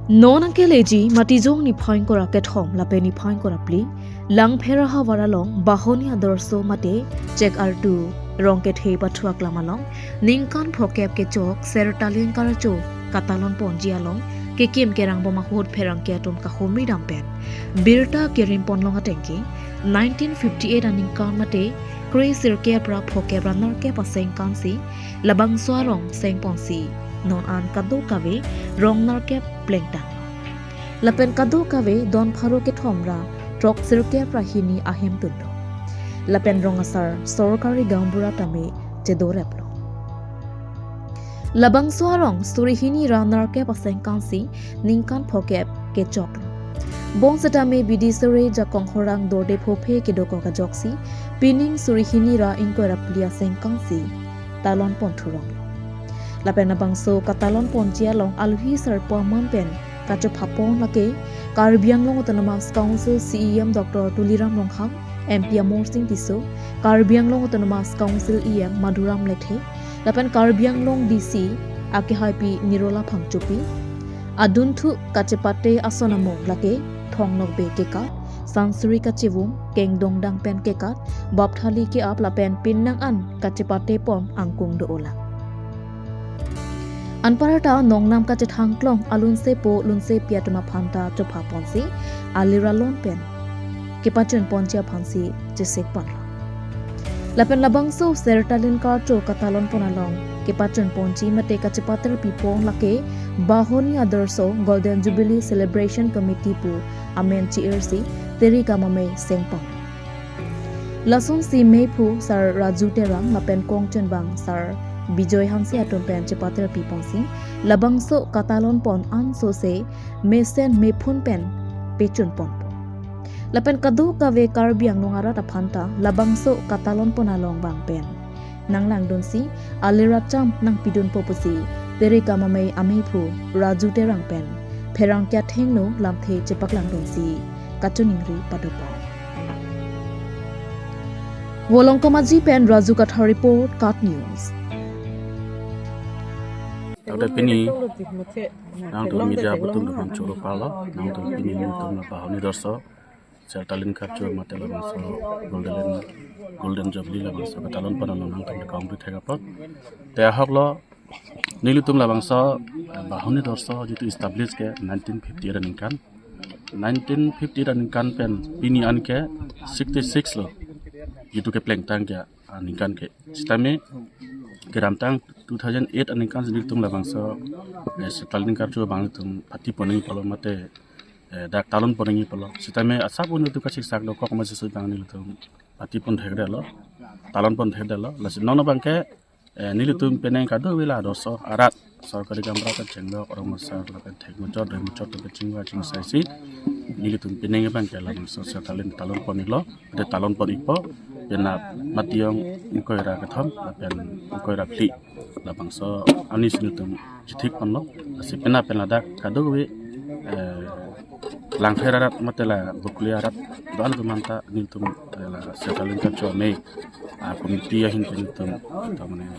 Non ang keleji matizong ni point ko raket hom lape ni point ko rapli lang phera ha waralong bahoni adorso mate check r2 rongket he pathuak lamalong ningkan phokep ke chok sertalin karacho katalon ponjialong ke kim kerang boma hot pherang ke atom ka homri dampen birta kerim ponlong atengki 1958 aning kan mate kre sirke pra phokep ranar ke paseng kansi labang swarong seng ponsi non an kadu kave rong nar ke plengtang lapen kadu kave don pharo ke thomra trok sirke prahini ahem tundo lapen rong asar sorkari gambura tame jedoreplo labang swarong surihini ranar ke paseng kansi ningkan phokep ke choklo bong satame bidisore jakong horang dorde phophe ke doko ka joksi pining surihini ra inkoira plia seng kansi talon ponthurong lapen abangso katalon ponjia long alhi sar poman pen kacho phapon lake karbiang long autonomous council CEM Dr. Tuliram Longhang MP Amor Singh Tiso karbiang long autonomous council EM Madhuram Lethe lapen karbiang long DC ake haipi Nirola Phangchupi adunthu kachepate asonamo lake thongnok be keka sansuri kachewum kengdong dang pen kekat bapthali ke ap lapen pinnang an kachepate pom angkung do ola Anparata nongnam ka chethangklong alunse po lunse piatuma phanta chopha ponsi alira lon pen kepachun poncha phansi jesek panla lapen labangso sertalin ka cho katalon ponalong kepachun ponchi mate ka chepater pipong lake bahoni adarso golden jubilee celebration committee pu amen chirsi teri kamame sengpong lasun si mepu sar raju terang lapen kongchen bang sar Bijoy Hamsi atom pen cepater pipongsi labangso katalon pon anso se mesen mepun pen pechun pon lapen kadu kave karbiang nongara ta phanta labangso katalon pon along bang pen nanglang donsi alira cham nang pidun popusi tere kamamai amephu raju terang pen pherang kya thengno lamthe chepaklang donsi kachuningri padopo Wolongkomaji pen Raju Katha report Kat News Ada pini, nang tu media betul dengan curu pala, nang tu pini betul na bahani dorso, sertalin kapcur matela masuk golden jubilee la masuk katalon panalo nang tu kaum berthega pot, tehak lo nilitum la bangsa bahani dorso jitu establish ke 1950 running kan, 1950 running kan pen pini an ke 66 lo, jitu ke plengtang ke running kan ke, sistemnya Geramtang 2008 aning kan sendiri tung labang so setalin kartu bang tung pati poningi polo mate dak talon poningi polo sitame asapun itu kasih sak lo kok masih sedang ni tung pati pon thegda lo talon pon thegda lo lasin nono bangke ni tung peneng kado wila doso arat sorkari gamra ka chengdo orang masa lakan theg mucot dan mucot ke chingwa ching saisi ni tung peneng bangke labang so setalin talon ponilo de talon ponipo Pena mationg ingkoira katham pen ingkoira pli labang so anis nutum jithik panlo asi pena dak kadowe langkhairat matela bukliarat dal manta nutum setalin kacho me komiti ya hin nutum tamane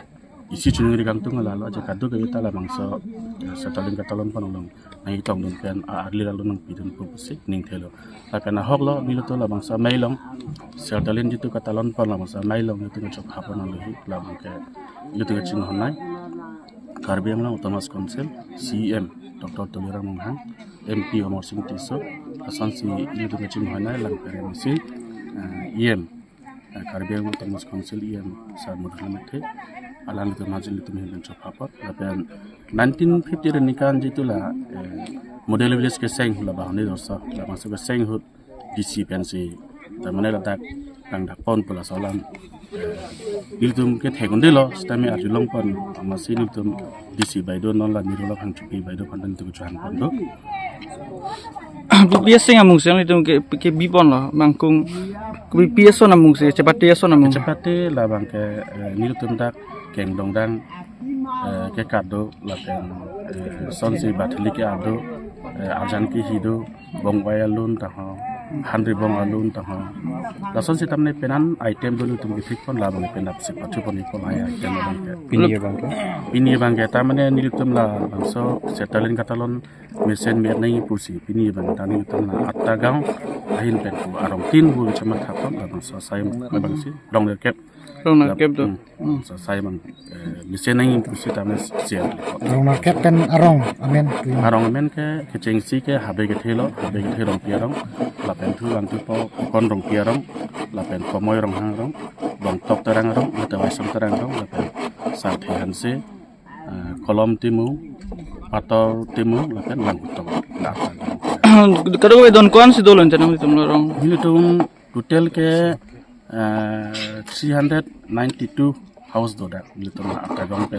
isi chunuri gantung lalo aja kadowe tala bangso setalin katalon panolong nai tong dun pen arli lalu nang pidun pupusik ning thelo apena hoklo niluto la bangsa mailong setalin jitu katalon pan la bangsa mailong itu ngachok hapon lohi la bangke niluto ngaching honai karbiang la autonomous council CM Dr. Tuliram Longhang MP Amor Singh Tiso asan si niluto ngaching honai lang pere misi EM karbiang autonomous council EM sa Madhuram Lethe alan itu majil itu menghilang copapot lapen 1950 renikan jitulah model village ke seng hula bahani dosa la masuk ke seng hut DC pensi tamane la dak kang dak pon pula solam iltum ke thegunde lo stame arilong pon amasin iltum DC baido non la Nirola Phangchupi baido pandan tu juan pon do BPS sing amung sing itu ke bipon lah mangkung BPS so namung sing cepate so namung cepate la bangke niltum dak keng dongdang ke kado lapen sonsi bathili ke ado ajan ki hidu bongwaya lun taho handri bong alun tang lason si tamne penan item dulu tum githik pon la bang penap si pachu pon ipon ay item bang ke pini bang ke tamne nilitum la bangso setalin katalon mesen mer nai pusi pini bang tani tum la atta gang ahin pen ku arong tin bu chama thapon la bangso sai bang si dong der kep Rong na kep tu. so sai bang mesen nai pusi tamne sian Rona Captain Arong, amen. arong men ke cheng si ke habe ke thelo rong piarong la pen thu lang tu po kon rong piarong la pen komoy rong hang rong dong tok terang rong la ta wai sam terang rong la pen sa the han se kolom timu atau timu la pen lang tok la Kada ko don kuan si dolon tanam tum rong. ini tu total ke 392 house do dak ini tu atta gong pen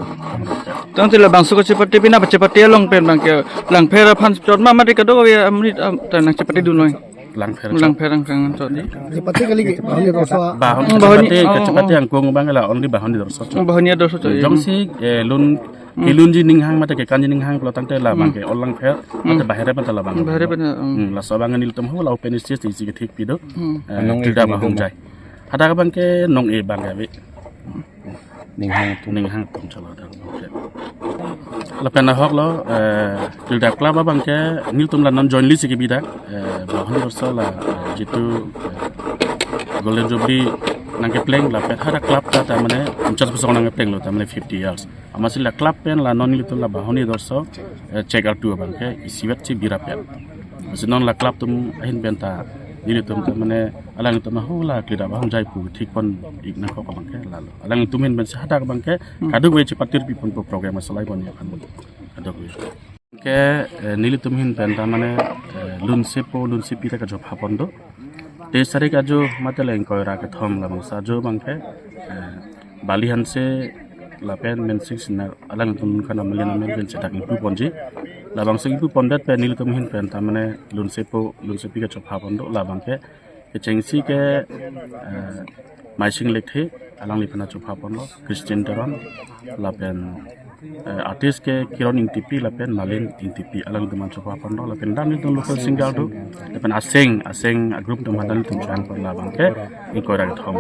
Tang tila bang suka cepat pina cepat dia long pen bang ke lang pera pan jod ma mari kada ko ya amri tanang cepat du noy. lang fer Lang perang kangan jod. Cepatnya kali bahani rosa. bahon kecepatan yang kuang bang la only bahon di dorso Bahania doso coy. jom si lun kilun ji ning hang mata ke kan ji ning hang pelotang te la bang ke olang fer mata bahare pan la bang Bahare pen. la so bang nil tum ho la open stage ti ke thik pido tidak bahong jai ada ka bang ke nong e bang ga be ning hang tum chala da la pena hok lo tidak klub bang ke nil tum la non join list ke bida bahon dorso la jitu golden jubilee nang ke pleng la pet hara club ta tamane 50% nang ke pleng lo tamane 50 years amasil la club pen la non litul la bahoni dorso check out tu bang ke isiwet ci bira pen non la club tum ahin benta dili tum tamane alang tum ho la klida bahong jai pu thik pon igna ko bang ke la alang tum hin ben sa hata bang ke kadu we ci patir pi pon program salai bon ya kan kadu we ke nili tum hin ben tamane lun sepi ta ka job hapon do te sare ka jo matale ko ra ka thom la bang sa jo bang ke bali han se la pen men six na alang tum kana malian men ben cetak ipu ponji la bang sing ipu pondat pen nil tum hin pen tamane lun sepi ka chop ha pondo la bang ke chengsi ke maising lekhe alang li pana chop ha pondo Christian Teron la pen artist ke kiron intipi la pen malin intipi alang tum chop ha pondo la pen dan tum local single do la pen aseng group tum handal tum chan por la bang ke ko ra thom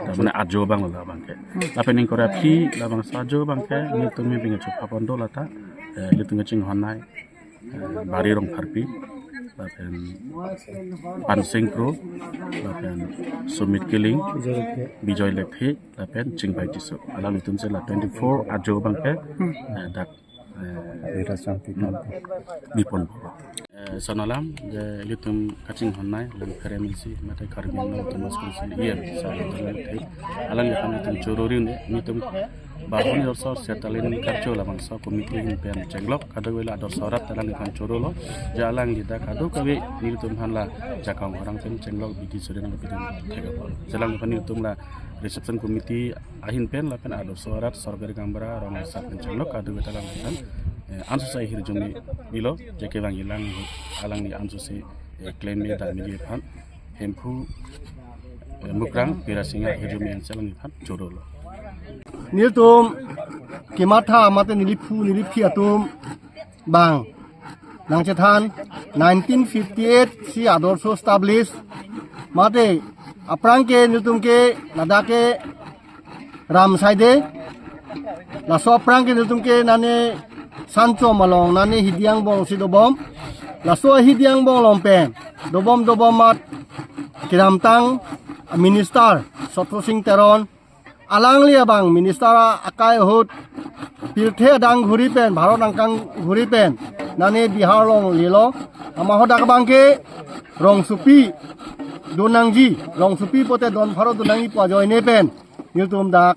tamane ajo bang la bang ke la pen ko ra phi la bang sa jo bang ke ni tum mi bing chop ha pondo la ta li tung ching honai bari rong pharpi la pen pansing pro la pen sumit killing bijoy lekhe la pen chingbai tisu alang tum se la 24 ajo bang ke dak bipon sonalam je litum kaching honai lang kremisi mate karmin no tumas kunsi yer sa alang le tum chorori ne nitum bahon dorso setalin karcho la bangsa komite hin pen cenglok kado wela dorso rat talang kan chorolo jalang lida kado kawe nitum hanla jakang orang pen cenglok biti suren ngapidin thegapol jalang kan nitum la reception committee ahin pen la pen adorso rat sorgari gambara rong sa pen cenglok kado wela talang kan ansu sai hir jumi bilo jeke bang ilang alang ni ansu se claim me da mi phan hempu mukrang pirasinga hijumi an selang phan chorolo Niltum Kimata mate nilipi atum bang nang cetan 1958 si adorso establish mate aprangke niltum ke ladake ram saide la so aprangke niltum ke nane sancho malong nane hidiang bong si dobom la so hidiang bong lompen dobom mat kiramtang minister Sotro Singh Teron alang liya bang minister akai hut pilthe dang ghuri pen bharot angkang ghuri pen nane bihar long lilo ama hoda bang ke rong supi donangji rong supi pote don bharot donangi pa joy ne pen niltum dak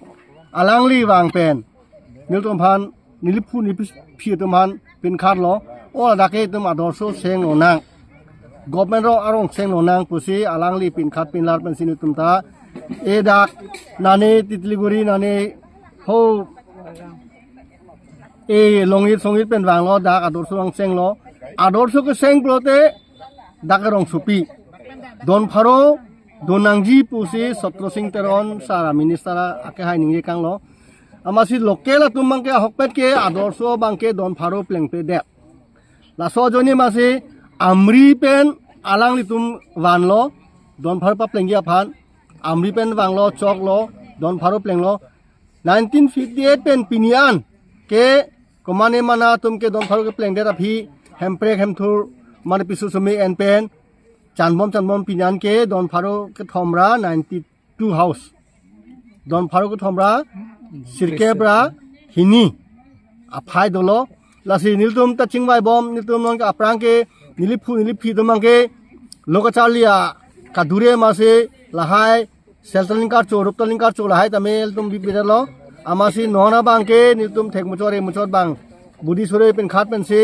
alang li bang pen niltum phan nilipu phi tum han pin khat lo o dake tum adorso seng onang government ro arong seng onang pusi alang li pin khat pin lar pen sinitum ta edak nane titliguri nane ho longit songit pen wang lo dak adorso ang seng lo adorso ke seng plote dak rong supi don pharo donangji pusi Sotro Singh Teron sara minister ake hai ninge kang lo amasi local atum bangke hokpet ke adorso bangke don pharo pleng pe de la so joni masi amri pen alang litum wan lo don phar pa pleng ya phan amri pen wang lo chok lo don pharo pleng lo 1958 pen pinian ke komane mana tum ke don pharo ke pleng de phi hem prek hem thur man pisu sumi en pen chanbom pinian ke don pharo ke thomra 92 house don pharo ke thomra sirkebra hini aphai dolo lasi niltum ta chingwai bom niltum non ka aprang ke niliphu niliphi domang ke lokachalia kadure mase lahai seltalin kar cho ruptalin kar cho lahai tamel tum bibiralo amasi nona bangke niltum thek muchor bang budi sore pen khat pen se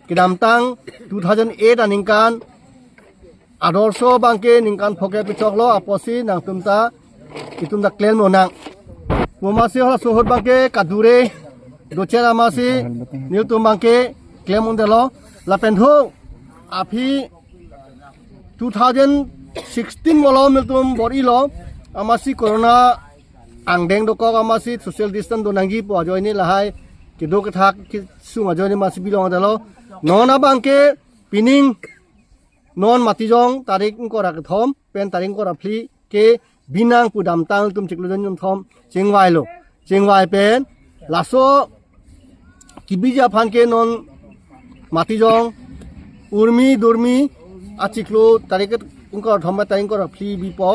kidam tang 2008 aningkan adorso bangke ningkan phoke pichoklo aposi nang tumta itum da claim monang pomasi hola sohor bangke kadure dochera masi niltum bangke claim ondelo la pentho api 2016 molo miltum bori lo amasi corona angdeng doko amasi social distance donangi po joini lahai kido kathak sunga joini masi bilong adalo nona bangke pining non matijong tarik kora thom pen taring kora phli ke binang pudam tang tum chikludon yum thom chingwai pen laso kibija phan ke non matijong urmi durmi achiklu tarik kora thom taring kora phli bipo